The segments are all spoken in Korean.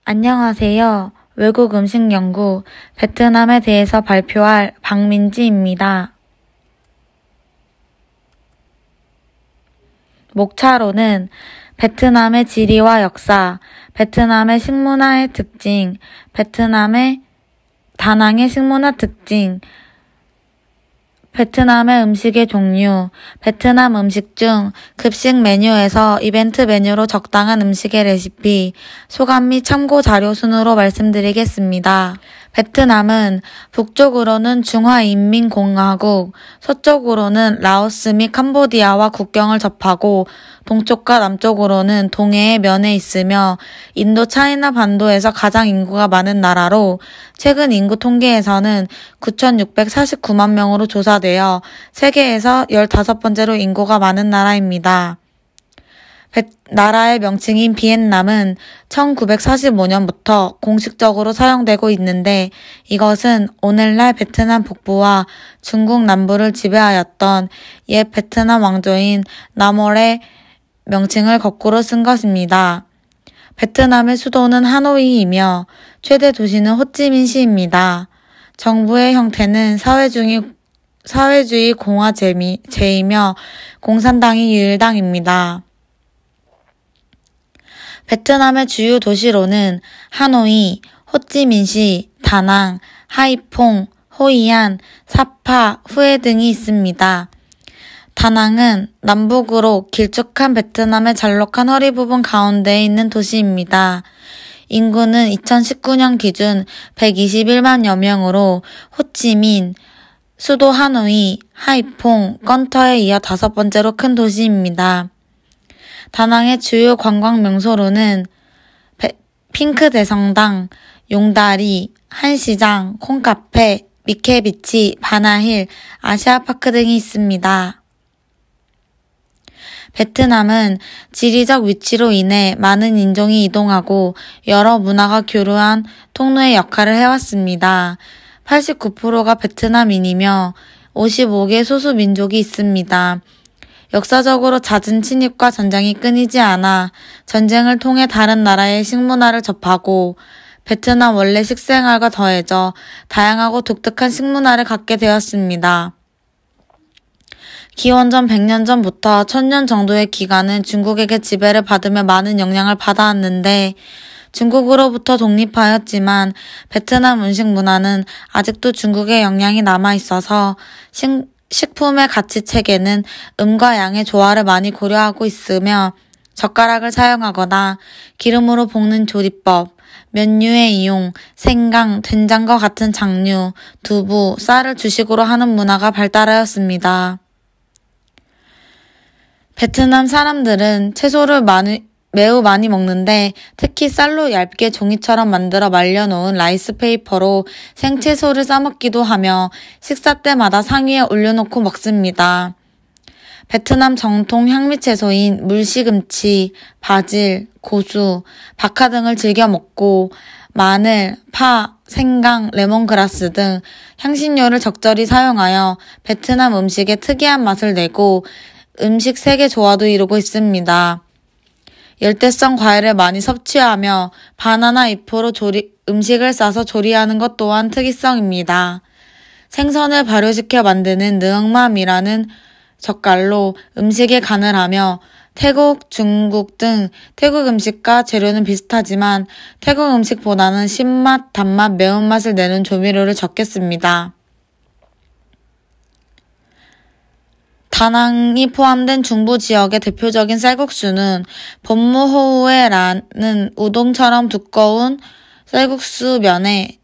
안녕하세요. 외국 음식 연구 베트남에 대해서 발표할 박민지입니다. 목차로는 베트남의 지리와 역사, 베트남의 식문화의 특징, 베트남의 다낭의 식문화 특징, 베트남의 음식의 종류, 베트남 음식 중 급식 메뉴에서 이벤트 메뉴로 적당한 음식의 레시피, 소감 및 참고 자료 순으로 말씀드리겠습니다. 베트남은 북쪽으로는 중화인민공화국, 서쪽으로는 라오스 및 캄보디아와 국경을 접하고 동쪽과 남쪽으로는 동해의 면에 있으며 인도 차이나 반도에서 가장 인구가 많은 나라로 최근 인구 통계에서는 9,649만 명으로 조사되어 세계에서 15번째로 인구가 많은 나라입니다. 나라의 명칭인 비엔남은 1945년부터 공식적으로 사용되고 있는데 이것은 오늘날 베트남 북부와 중국 남부를 지배하였던 옛 베트남 왕조인 나몰의 명칭을 거꾸로 쓴 것입니다. 베트남의 수도는 하노이이며 최대 도시는 호찌민시입니다. 정부의 형태는 사회주의 공화제이며 공산당이 유일당입니다. 베트남의 주요 도시로는 하노이, 호찌민시, 다낭, 하이퐁, 호이안, 사파, 후에 등이 있습니다. 다낭은 남북으로 길쭉한 베트남의 잘록한 허리 부분 가운데에 있는 도시입니다. 인구는 2019년 기준 121만여 명으로 호치민, 수도 하노이, 하이퐁, 건터에 이어 5번째로 큰 도시입니다. 다낭의 주요 관광 명소로는 핑크 대성당, 용다리, 한시장, 콩카페, 미케비치, 바나힐, 아시아파크 등이 있습니다. 베트남은 지리적 위치로 인해 많은 인종이 이동하고 여러 문화가 교류한 통로의 역할을 해왔습니다. 89%가 베트남인이며 55개 소수 민족이 있습니다. 역사적으로 잦은 침입과 전쟁이 끊이지 않아 전쟁을 통해 다른 나라의 식문화를 접하고 베트남 원래 식생활과 더해져 다양하고 독특한 식문화를 갖게 되었습니다. 기원전 100년 전부터 1000년 정도의 기간은 중국에게 지배를 받으며 많은 영향을 받아왔는데 중국으로부터 독립하였지만 베트남 음식 문화는 아직도 중국의 영향이 남아있어서 식품의 가치 체계는 음과 양의 조화를 많이 고려하고 있으며 젓가락을 사용하거나 기름으로 볶는 조리법, 면류의 이용, 생강, 된장과 같은 장류, 두부, 쌀을 주식으로 하는 문화가 발달하였습니다. 베트남 사람들은 채소를 매우 많이 먹는데 특히 쌀로 얇게 종이처럼 만들어 말려놓은 라이스페이퍼로 생채소를 싸먹기도 하며 식사 때마다 상위에 올려놓고 먹습니다. 베트남 정통 향미채소인 물시금치, 바질, 고수, 박하 등을 즐겨 먹고 마늘, 파, 생강, 레몬그라스 등 향신료를 적절히 사용하여 베트남 음식에 특이한 맛을 내고 음식 세계 조화도 이루고 있습니다. 열대성 과일을 많이 섭취하며 바나나 잎으로 음식을 싸서 조리하는 것 또한 특이성입니다. 생선을 발효시켜 만드는 느엉맘이라는 젓갈로 음식에 간을 하며 태국, 중국 등 태국 음식과 재료는 비슷하지만 태국 음식보다는 신맛, 단맛, 매운맛을 내는 조미료를 적게 씁니다. 다낭이 포함된 중부 지역의 대표적인 쌀국수는 본무호우에라는 우동처럼 두꺼운 쌀국수 면에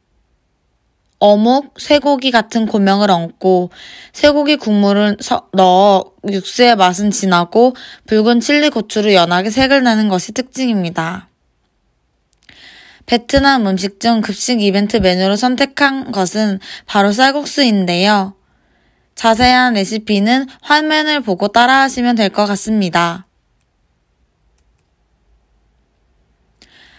어묵, 쇠고기 같은 고명을 얹고 쇠고기 국물을 넣어 육수의 맛은 진하고 붉은 칠리 고추로 연하게 색을 내는 것이 특징입니다. 베트남 음식 중 급식 이벤트 메뉴로 선택한 것은 바로 쌀국수인데요. 자세한 레시피는 화면을 보고 따라하시면 될 것 같습니다.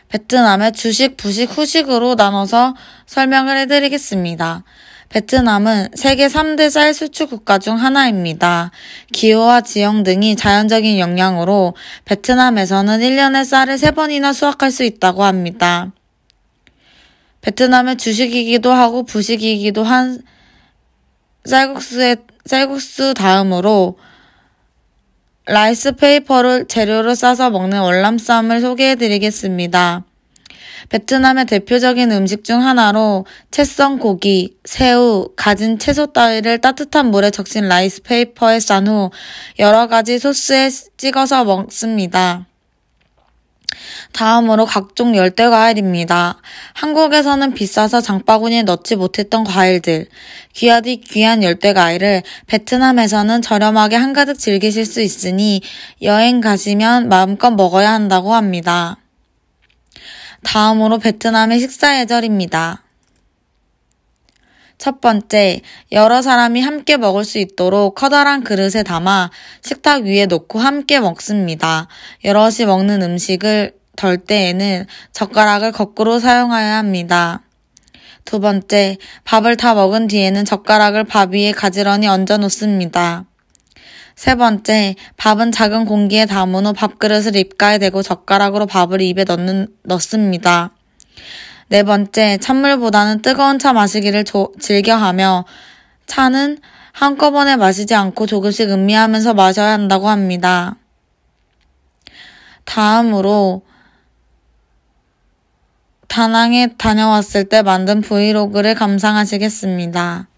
베트남의 주식, 부식, 후식으로 나눠서 설명을 해드리겠습니다. 베트남은 세계 3대 쌀 수출 국가 중 하나입니다. 기후와 지형 등이 자연적인 영향으로 베트남에서는 1년에 쌀을 3번이나 수확할 수 있다고 합니다. 베트남의 주식이기도 하고 부식이기도 한 쌀국수 다음으로 라이스 페이퍼를 재료로 싸서 먹는 월남쌈을 소개해드리겠습니다. 베트남의 대표적인 음식 중 하나로 채썬 고기, 새우, 가진 채소 따위를 따뜻한 물에 적신 라이스 페이퍼에 싼 후 여러 가지 소스에 찍어서 먹습니다. 다음으로 각종 열대 과일입니다. 한국에서는 비싸서 장바구니에 넣지 못했던 과일들, 귀하디 귀한 열대 과일을 베트남에서는 저렴하게 한가득 즐기실 수 있으니 여행 가시면 마음껏 먹어야 한다고 합니다. 다음으로 베트남의 식사 예절입니다. 첫 번째, 여러 사람이 함께 먹을 수 있도록 커다란 그릇에 담아 식탁 위에 놓고 함께 먹습니다. 여럿이 먹는 음식을 덜 때에는 젓가락을 거꾸로 사용해야 합니다. 두 번째, 밥을 다 먹은 뒤에는 젓가락을 밥 위에 가지런히 얹어 놓습니다. 세 번째, 밥은 작은 공기에 담은 후 밥그릇을 입가에 대고 젓가락으로 밥을 입에 넣습니다. 네 번째, 찬물보다는 뜨거운 차 마시기를 즐겨하며 차는 한꺼번에 마시지 않고 조금씩 음미하면서 마셔야 한다고 합니다. 다음으로 다낭에 다녀왔을 때 만든 브이로그를 감상하시겠습니다.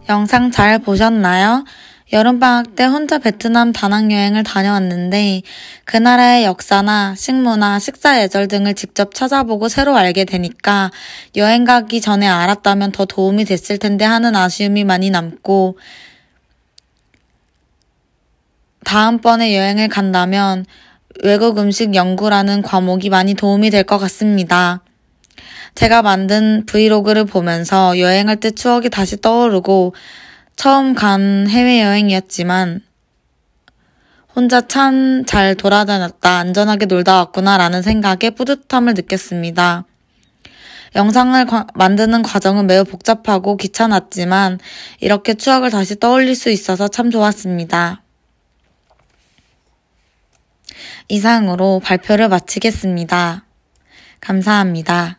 영상 잘 보셨나요? 여름방학 때 혼자 베트남 다낭 여행을 다녀왔는데 그 나라의 역사나 식문화, 식사 예절 등을 직접 찾아보고 새로 알게 되니까 여행 가기 전에 알았다면 더 도움이 됐을 텐데 하는 아쉬움이 많이 남고 다음번에 여행을 간다면 외국 음식 연구라는 과목이 많이 도움이 될 것 같습니다. 제가 만든 브이로그를 보면서 여행할 때 추억이 다시 떠오르고 처음 간 해외여행이었지만 혼자 참 잘 돌아다녔다, 안전하게 놀다 왔구나 라는 생각에 뿌듯함을 느꼈습니다. 영상을 만드는 과정은 매우 복잡하고 귀찮았지만 이렇게 추억을 다시 떠올릴 수 있어서 참 좋았습니다. 이상으로 발표를 마치겠습니다. 감사합니다.